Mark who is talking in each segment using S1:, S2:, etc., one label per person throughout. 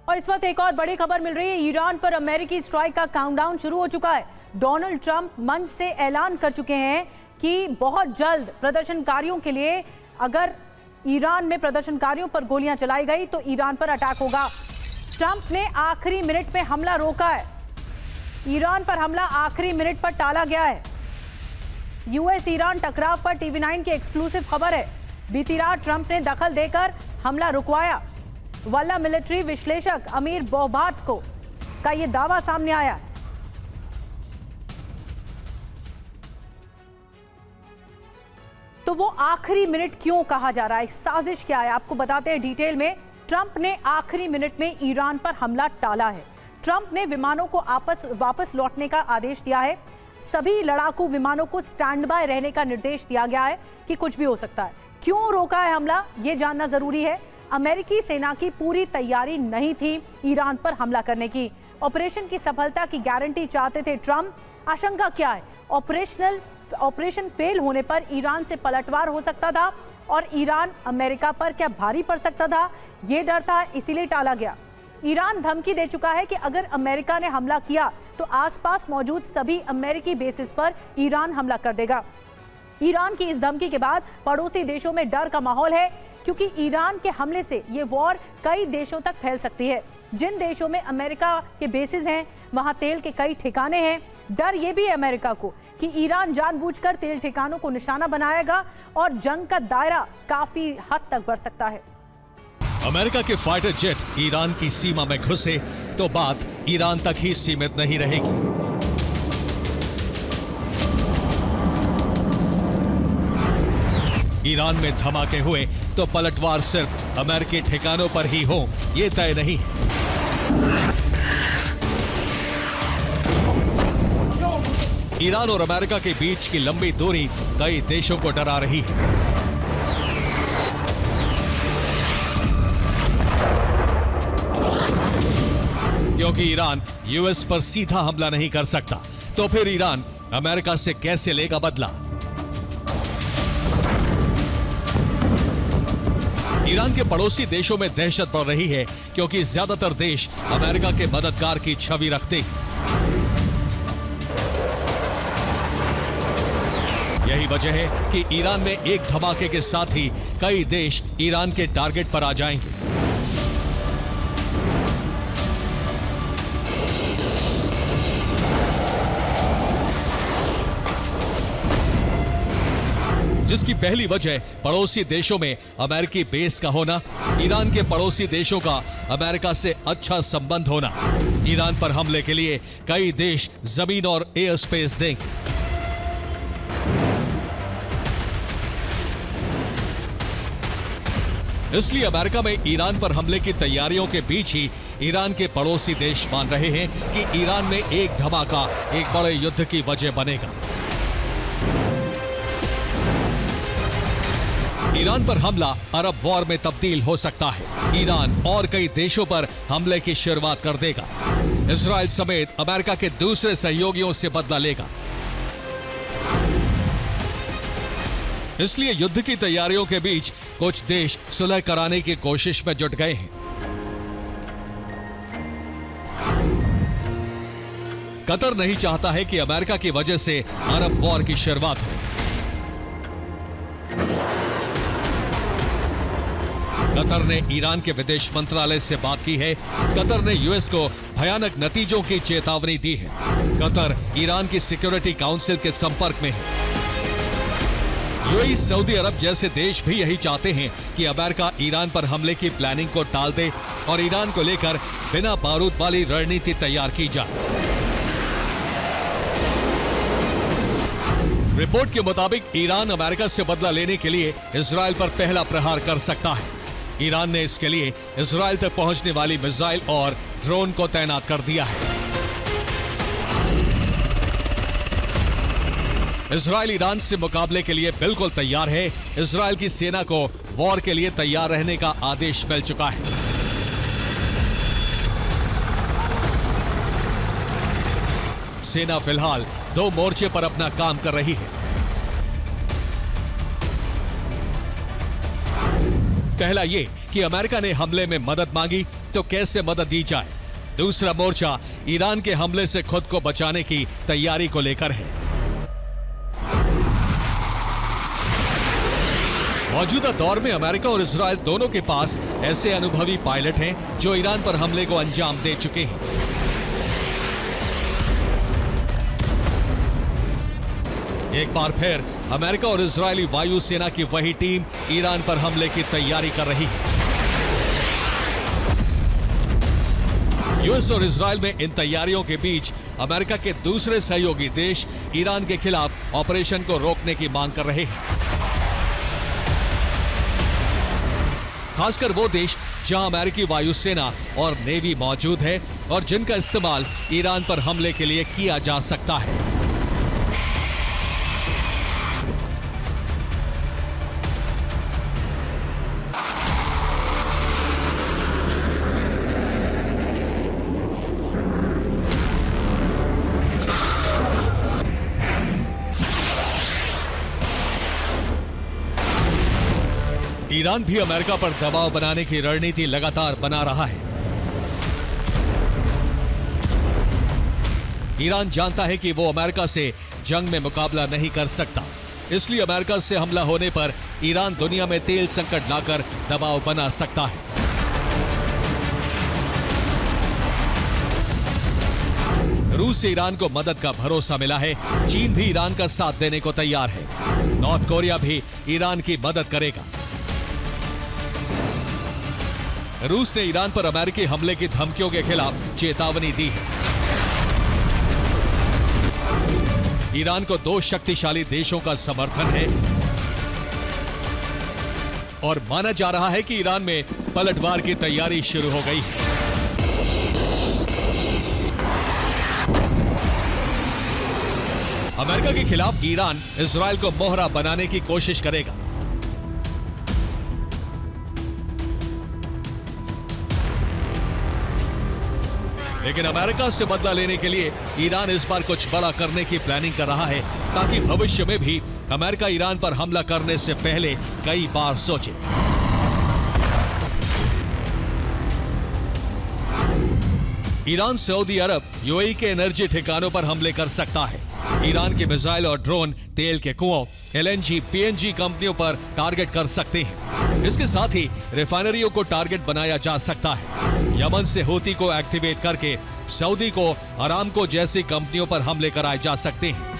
S1: और इस वक्त एक और बड़ी खबर मिल रही है। ईरान पर अमेरिकी स्ट्राइक का काउंटडाउन शुरू हो चुका है। डोनाल्ड ट्रंप मंच से ऐलान कर चुके हैं कि बहुत जल्द प्रदर्शनकारियों के लिए, अगर ईरान में प्रदर्शनकारियों पर गोलियां चलाई गई तो ईरान पर अटैक होगा। ट्रंप ने आखिरी मिनट में हमला रोका है। ईरान पर हमला आखिरी मिनट पर टाला गया है। यूएस ईरान टकराव पर TV9 की एक्सक्लूसिव खबर है। बीती रात ट्रंप ने दखल देकर हमला रुकवाया। वल्ला मिलिट्री विश्लेषक अमीर बोहबात का यह दावा सामने आया। तो वो आखिरी मिनट क्यों कहा जा रहा है, साजिश क्या है, आपको बताते हैं डिटेल में। ट्रंप ने आखिरी मिनट में ईरान पर हमला टाला है। ट्रंप ने विमानों को वापस लौटने का आदेश दिया है। सभी लड़ाकू विमानों को स्टैंड बाय रहने का निर्देश दिया गया है कि कुछ भी हो सकता है। क्यों रोका है हमला, यह जानना जरूरी है। अमेरिकी सेना की पूरी तैयारी नहीं थी ईरान पर हमला करने की। ऑपरेशन की सफलता की गारंटी चाहते थे ट्रंप। आशंका क्या है, ऑपरेशन फेल होने पर ईरान से पलटवार हो सकता था और ईरान अमेरिका पर क्या भारी पड़ सकता था, यह डर था, इसीलिए टाला गया। ईरान धमकी दे चुका है कि अगर अमेरिका ने हमला किया तो आसपास मौजूद सभी अमेरिकी बेसिस पर ईरान हमला कर देगा। ईरान की इस धमकी के बाद पड़ोसी देशों में डर का माहौल है, क्योंकि ईरान के हमले से ये वॉर कई देशों तक फैल सकती है। जिन देशों में अमेरिका के बेसिस हैं, वहां तेल के कई ठिकाने हैं। डर ये भी है अमेरिका को कि ईरान जानबूझकर तेल ठिकानों को निशाना बनाएगा और जंग का दायरा काफी हद तक बढ़ सकता है।
S2: अमेरिका के फाइटर जेट ईरान की सीमा में घुसे तो बात ईरान तक ही सीमित नहीं रहेगी। ईरान में धमाके हुए तो पलटवार सिर्फ अमेरिकी ठिकानों पर ही हो, ये तय नहीं है। ईरान और अमेरिका के बीच की लंबी दूरी कई देशों को डरा रही है। क्योंकि ईरान यूएस पर सीधा हमला नहीं कर सकता, तो फिर ईरान अमेरिका से कैसे लेगा बदला? ईरान के पड़ोसी देशों में दहशत बढ़ रही है, क्योंकि ज्यादातर देश अमेरिका के मददगार की छवि रखते हैं। यही वजह है कि ईरान में एक धमाके के साथ ही कई देश ईरान के टारगेट पर आ जाएंगे। जिसकी पहली वजह पड़ोसी देशों में अमेरिकी बेस का होना, ईरान के पड़ोसी देशों का अमेरिका से अच्छा संबंध होना। ईरान पर हमले के लिए कई देश जमीन और एयर स्पेस देंगे। इसलिए अमेरिका में ईरान पर हमले की तैयारियों के बीच ही ईरान के पड़ोसी देश मान रहे हैं कि ईरान में एक धमाका एक बड़े युद्ध की वजह बनेगा। ईरान पर हमला अरब वॉर में तब्दील हो सकता है। ईरान और कई देशों पर हमले की शुरुआत कर देगा। इजराइल समेत अमेरिका के दूसरे सहयोगियों से बदला लेगा। इसलिए युद्ध की तैयारियों के बीच कुछ देश सुलह कराने की कोशिश में जुट गए हैं। कतर नहीं चाहता है कि अमेरिका की वजह से अरब वॉर की शुरुआत हो। कतर ने ईरान के विदेश मंत्रालय से बात की है। कतर ने यूएस को भयानक नतीजों की चेतावनी दी है। कतर ईरान की सिक्योरिटी काउंसिल के संपर्क में है। यूएई, सऊदी अरब जैसे देश भी यही चाहते हैं कि अमेरिका ईरान पर हमले की प्लानिंग को टाल दे और ईरान को लेकर बिना बारूद वाली रणनीति तैयार की जाए। रिपोर्ट के मुताबिक ईरान अमेरिका से बदला लेने के लिए इजराइल पर पहला प्रहार कर सकता है। ईरान ने इसके लिए इजराइल तक पहुंचने वाली मिसाइल और ड्रोन को तैनात कर दिया है। इजराइल ईरान से मुकाबले के लिए बिल्कुल तैयार है। इजराइल की सेना को वॉर के लिए तैयार रहने का आदेश मिल चुका है। सेना फिलहाल 2 मोर्चे पर अपना काम कर रही है। पहला ये कि अमेरिका ने हमले में मदद मांगी तो कैसे मदद दी जाए। दूसरा मोर्चा ईरान के हमले से खुद को बचाने की तैयारी को लेकर है। मौजूदा दौर में अमेरिका और इजराइल दोनों के पास ऐसे अनुभवी पायलट हैं जो ईरान पर हमले को अंजाम दे चुके हैं। एक बार फिर अमेरिका और इजरायली वायुसेना की वही टीम ईरान पर हमले की तैयारी कर रही है। यूएस और इजराइल में इन तैयारियों के बीच अमेरिका के दूसरे सहयोगी देश ईरान के खिलाफ ऑपरेशन को रोकने की मांग कर रहे हैं। खासकर वो देश जहां अमेरिकी वायुसेना और नेवी मौजूद है और जिनका इस्तेमाल ईरान पर हमले के लिए किया जा सकता है। ईरान भी अमेरिका पर दबाव बनाने की रणनीति लगातार बना रहा है। ईरान जानता है कि वो अमेरिका से जंग में मुकाबला नहीं कर सकता, इसलिए अमेरिका से हमला होने पर ईरान दुनिया में तेल संकट लाकर दबाव बना सकता है। रूस से ईरान को मदद का भरोसा मिला है। चीन भी ईरान का साथ देने को तैयार है। नॉर्थ कोरिया भी ईरान की मदद करेगा। रूस ने ईरान पर अमेरिकी हमले की धमकियों के खिलाफ चेतावनी दी है। ईरान को दो शक्तिशाली देशों का समर्थन है और माना जा रहा है कि ईरान में पलटवार की तैयारी शुरू हो गई है। अमेरिका के खिलाफ ईरान इजराइल को मोहरा बनाने की कोशिश करेगा। लेकिन अमेरिका से बदला लेने के लिए ईरान इस बार कुछ बड़ा करने की प्लानिंग कर रहा है, ताकि भविष्य में भी अमेरिका ईरान पर हमला करने से पहले कई बार सोचे। ईरान सऊदी अरब, यूएई के एनर्जी ठिकानों पर हमले कर सकता है। ईरान के मिसाइल और ड्रोन तेल के कुओं, एलएनजी, पीएनजी कंपनियों पर टारगेट कर सकते हैं। इसके साथ ही रिफाइनरियों को टारगेट बनाया जा सकता है। यमन से हूती को एक्टिवेट करके सऊदी को, अरामको जैसी कंपनियों पर हमले कराए जा सकते हैं।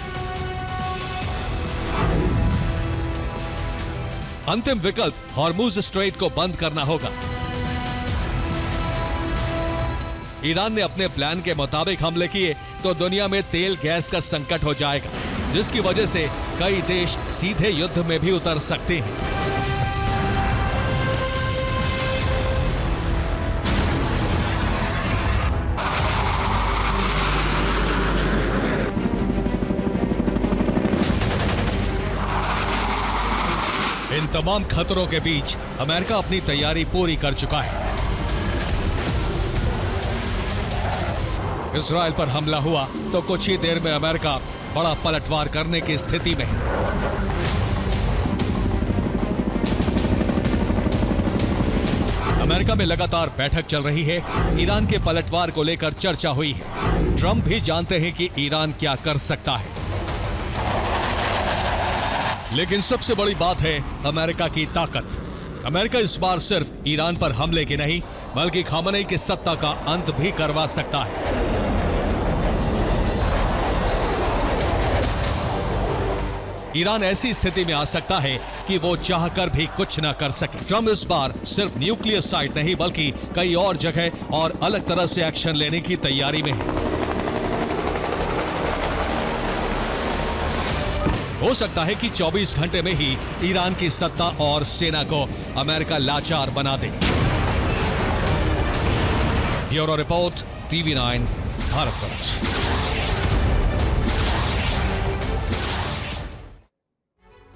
S2: अंतिम विकल्प हॉर्मुज स्ट्रेट को बंद करना होगा। ईरान ने अपने प्लान के मुताबिक हमले किए तो दुनिया में तेल गैस का संकट हो जाएगा, जिसकी वजह से कई देश सीधे युद्ध में भी उतर सकते हैं। इन तमाम खतरों के बीच अमेरिका अपनी तैयारी पूरी कर चुका है। इजराइल पर हमला हुआ तो कुछ ही देर में अमेरिका बड़ा पलटवार करने की स्थिति में है। अमेरिका में लगातार बैठक चल रही है। ईरान के पलटवार को लेकर चर्चा हुई है। ट्रंप भी जानते हैं कि ईरान क्या कर सकता है, लेकिन सबसे बड़ी बात है अमेरिका की ताकत। अमेरिका इस बार सिर्फ ईरान पर हमले की नहीं, बल्कि खामनेई की सत्ता का अंत भी करवा सकता है। ईरान ऐसी स्थिति में आ सकता है कि वो चाहकर भी कुछ ना कर सके। ट्रंप इस बार सिर्फ न्यूक्लियर साइट नहीं, बल्कि कई और जगह और अलग तरह से एक्शन लेने की तैयारी में है। हो सकता है कि 24 घंटे में ही ईरान की सत्ता और सेना को अमेरिका लाचार बना दे। Bureau report, TV9 Bharatvarsh.